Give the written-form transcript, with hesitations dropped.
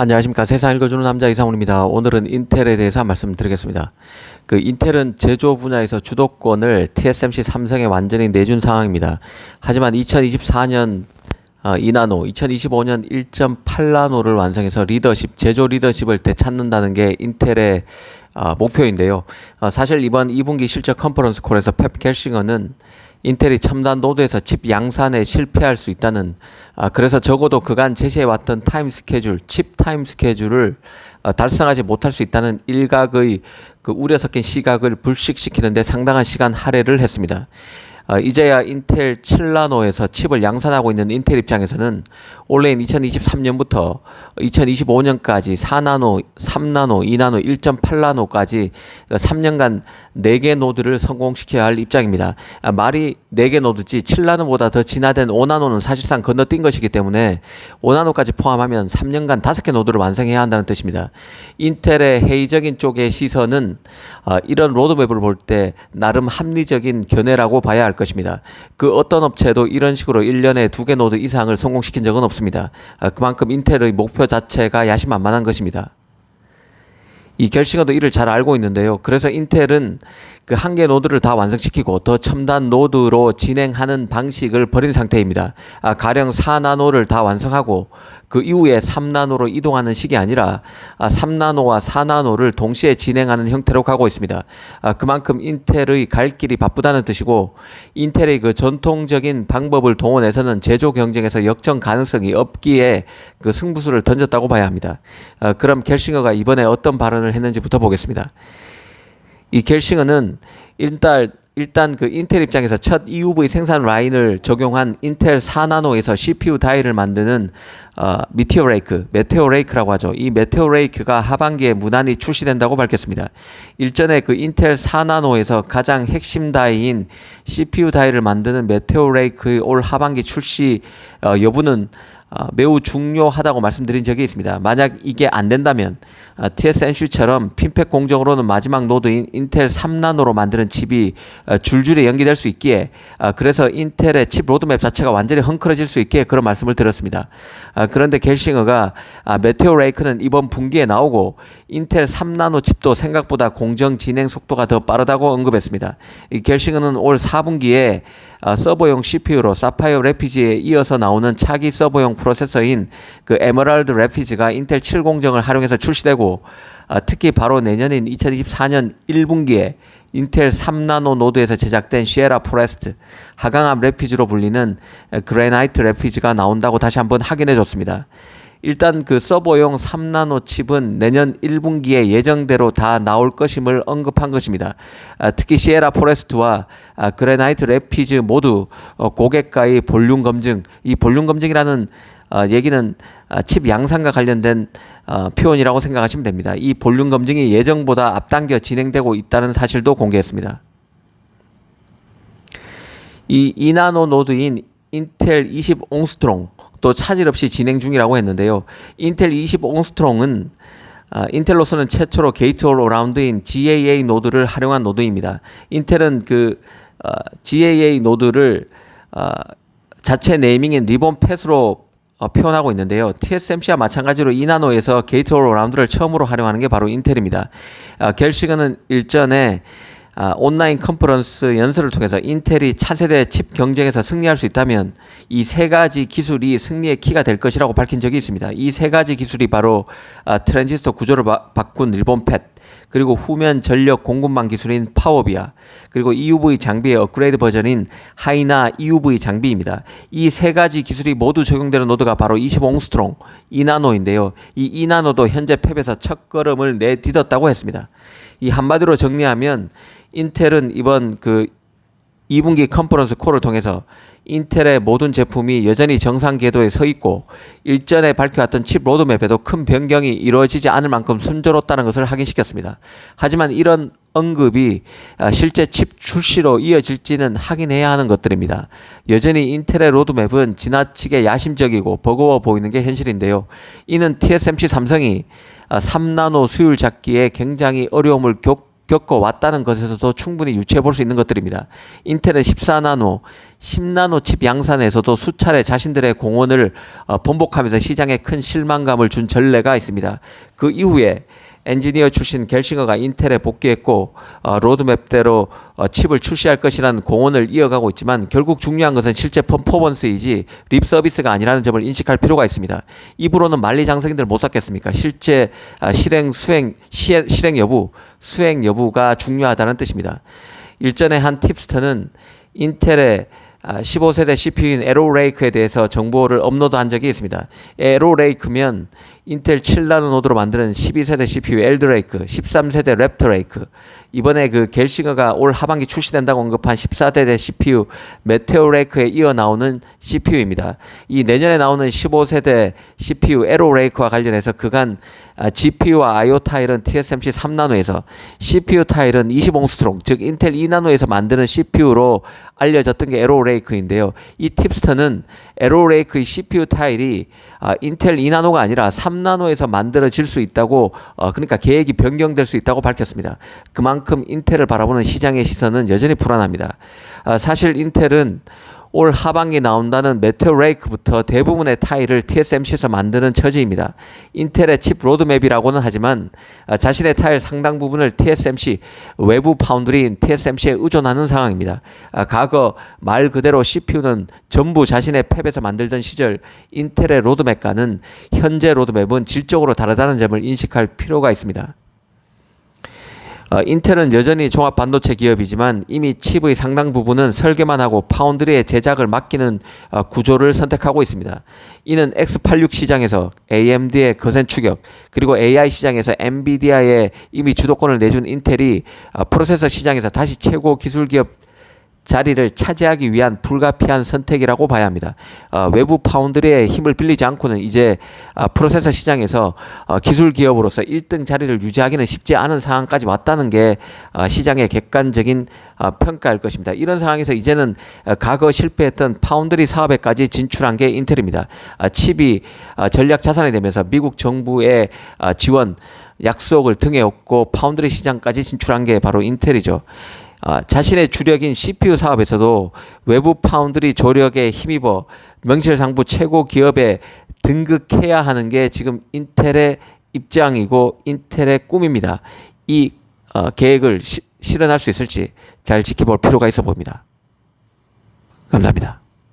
안녕하십니까. 세상 읽어주는 남자 이상훈입니다. 오늘은 인텔에 대해서 말씀드리겠습니다. 인텔은 제조 분야에서 주도권을 TSMC 삼성에 완전히 내준 상황입니다. 하지만 2024년 2나노, 2025년 1.8나노를 완성해서 제조 리더십을 되찾는다는 게 인텔의 목표인데요. 사실 이번 2분기 실적 컨퍼런스 콜에서 펩 겔싱어는 인텔이 첨단 노드에서 칩 양산에 실패할 수 있다는, 그래서 적어도 그간 제시해왔던 칩 타임 스케줄을 달성하지 못할 수 있다는 일각의 우려 섞인 시각을 불식시키는데 상당한 시간 할애를 했습니다. 이제야 인텔 7나노에서 칩을 양산하고 있는 인텔 입장에서는 올해인 2023년부터 2025년까지 4나노, 3나노, 2나노, 1.8나노까지 3년간 4개 노드를 성공시켜야 할 입장입니다. 말이 4개 노드지 7나노보다 더 진화된 5나노는 사실상 건너뛴 것이기 때문에 5나노까지 포함하면 3년간 5개 노드를 완성해야 한다는 뜻입니다. 인텔의 회의적인 쪽의 시선은 이런 로드맵을 볼 때 나름 합리적인 견해라고 봐야 할 것입니다. 그 어떤 업체도 이런 식으로 1년에 2개 노드 이상을 성공시킨 적은 없습니다. 그만큼 인텔의 목표 자체가 야심만만한 것입니다. 이 겔싱어도 이를 잘 알고 있는데요. 그래서 인텔은 그 한 개 노드를 다 완성시키고 더 첨단 노드로 진행하는 방식을 버린 상태입니다. 가령 4나노를 다 완성하고 그 이후에 3나노로 이동하는 식이 아니라 3나노와 4나노를 동시에 진행하는 형태로 가고 있습니다. 그만큼 인텔의 갈 길이 바쁘다는 뜻이고, 인텔의 그 전통적인 방법을 동원해서는 제조 경쟁에서 역전 가능성이 없기에 그 승부수를 던졌다고 봐야 합니다. 그럼 겔싱어가 이번에 어떤 발언을 했는지부터 보겠습니다. 이 겔싱어는 일단 그 인텔 입장에서 첫 EUV 생산 라인을 적용한 인텔 4나노에서 CPU 다이를 만드는 메테오 레이크라고 하죠. 이 메테오 레이크가 하반기에 무난히 출시된다고 밝혔습니다. 일전에 그 인텔 4나노에서 가장 핵심 다이인 CPU 다이를 만드는 메테오 레이크의 올 하반기 출시 여부는 매우 중요하다고 말씀드린 적이 있습니다. 만약 이게 안 된다면 TSMC처럼 핀팩 공정으로는 마지막 노드인 인텔 3나노로 만드는 칩이 줄줄이 연기될 수 있기에, 그래서 인텔의 칩 로드맵 자체가 완전히 헝클어질 수 있기에 그런 말씀을 드렸습니다. 그런데 겔싱어가 메테오 레이크는 이번 분기에 나오고 인텔 3나노 칩도 생각보다 공정 진행 속도가 더 빠르다고 언급했습니다. 이 겔싱어는 올 4분기에 서버용 CPU로 사파이어 래피즈에 이어서 나오는 차기 서버용 프로세서인 그 에메랄드 래피즈가 인텔 7 공정을 활용해서 출시되고, 특히 바로 내년인 2024년 1분기에 인텔 3나노 노드에서 제작된 시에라 포레스트, 하강암 래피즈로 불리는 그래나이트 래피즈가 나온다고 다시 한번 확인해 줬습니다. 일단 그 서버용 3나노 칩은 내년 1분기에 예정대로 다 나올 것임을 언급한 것입니다. 특히 시에라 포레스트와 그래나이트 래피즈 모두 고객과의 볼륨 검증, 이 볼륨 검증이라는 얘기는 칩 양산과 관련된 표현이라고 생각하시면 됩니다. 이 볼륨 검증이 예정보다 앞당겨 진행되고 있다는 사실도 공개했습니다. 이 2나노 노드인 인텔 20옹스트롱 또 차질 없이 진행 중이라고 했는데요. 인텔 20옹스트롱은 인텔로서는 최초로 게이트 올 어라운드인 GAA 노드를 활용한 노드입니다. 인텔은 그 GAA 노드를 자체 네이밍인 리본 팻으로 표현하고 있는데요. TSMC와 마찬가지로 2나노에서 게이트 올 어라운드를 처음으로 활용하는 게 바로 인텔입니다. 겔싱어는 일전에 온라인 컨퍼런스 연설을 통해서 인텔이 차세대 칩 경쟁에서 승리할 수 있다면 이 세 가지 기술이 승리의 키가 될 것이라고 밝힌 적이 있습니다. 이 세 가지 기술이 바로 트랜지스터 구조를 바꾼 일본 팻, 그리고 후면 전력 공급망 기술인 파워비아, 그리고 EUV 장비의 업그레이드 버전인 하이나 EUV 장비입니다. 이 세 가지 기술이 모두 적용되는 노드가 바로 25옹스트롱 2나노인데요. 이 2나노도 현재 팹에서 첫 걸음을 내딛었다고 했습니다. 이 한마디로 정리하면 인텔은 이번 그 2분기 컨퍼런스 콜을 통해서 인텔의 모든 제품이 여전히 정상 궤도에 서 있고 일전에 밝혀왔던 칩 로드맵에도 큰 변경이 이루어지지 않을 만큼 순조롭다는 것을 확인시켰습니다. 하지만 이런 언급이 실제 칩 출시로 이어질지는 확인해야 하는 것들입니다. 여전히 인텔의 로드맵은 지나치게 야심적이고 버거워 보이는 게 현실인데요. 이는 TSMC 삼성이 3나노 수율 잡기에 굉장히 어려움을 겪어왔다는 것에서도 충분히 유추해 볼 수 있는 것들입니다. 인텔은 14나노, 10나노 칩 양산에서도 수차례 자신들의 공헌을 번복하면서 시장에 큰 실망감을 준 전례가 있습니다. 그 이후에 엔지니어 출신 겔싱어가 인텔에 복귀했고 로드맵대로 칩을 출시할 것이라는 공언을 이어가고 있지만 결국 중요한 것은 실제 퍼포먼스이지 립 서비스가 아니라는 점을 인식할 필요가 있습니다. 입으로는 만리장성인들 못 샀겠습니까? 실제 실행 여부, 수행 여부가 중요하다는 뜻입니다. 일전에 한 팁스터는 인텔의 15세대 CPU인 에로레이크에 대해서 정보를 업로드한 적이 있습니다. 에로레이크면 인텔 7나노 노드로 만드는 12세대 CPU 엘드레이크, 13세대 랩터레이크, 이번에 그 겔싱어가 올 하반기 출시된다고 언급한 14세대 CPU 메테오레이크에 이어 나오는 CPU입니다. 이 내년에 나오는 15세대 CPU 에로레이크와 관련해서 그간 GPU와 IO 타일은 TSMC 3나노에서, CPU 타일은 20옹스트롱, 즉 인텔 2나노에서 만드는 CPU로 알려졌던 게 에로레이크인데요. 이 팁스터는 에로레이크의 CPU 타일이 인텔 2나노가 아니라 3나노에서 만들어질 수 있다고, 그러니까 계획이 변경될 수 있다고 밝혔습니다. 그만큼 인텔을 바라보는 시장의 시선은 여전히 불안합니다. 사실 인텔은 올 하반기 나온다는 메테오레이크부터 대부분의 타일을 TSMC에서 만드는 처지입니다. 인텔의 칩 로드맵이라고는 하지만 자신의 타일 상당 부분을 TSMC, 외부 파운드리인 TSMC에 의존하는 상황입니다. 과거 말 그대로 CPU는 전부 자신의 팹에서 만들던 시절 인텔의 로드맵과는 현재 로드맵은 질적으로 다르다는 점을 인식할 필요가 있습니다. 인텔은 여전히 종합 반도체 기업이지만 이미 칩의 상당 부분은 설계만 하고 파운드리에 제작을 맡기는 구조를 선택하고 있습니다. 이는 X86 시장에서 AMD의 거센 추격, 그리고 AI 시장에서 엔비디아에 이미 주도권을 내준 인텔이 프로세서 시장에서 다시 최고 기술 기업 자리를 차지하기 위한 불가피한 선택이라고 봐야 합니다. 외부 파운드리의 힘을 빌리지 않고는 이제 프로세서 시장에서 기술 기업으로서 1등 자리를 유지하기는 쉽지 않은 상황까지 왔다는 게 시장의 객관적인 평가일 것입니다. 이런 상황에서 이제는 과거 실패했던 파운드리 사업에까지 진출한 게 인텔입니다. 칩이 전략 자산이 되면서 미국 정부의 지원, 약속을 등에 업고 파운드리 시장까지 진출한 게 바로 인텔이죠. 자신의 주력인 CPU 사업에서도 외부 파운드리 조력에 힘입어 명실상부 최고 기업에 등극해야 하는 게 지금 인텔의 입장이고 인텔의 꿈입니다. 이 계획을 실현할 수 있을지 잘 지켜볼 필요가 있어 보입니다. 감사합니다.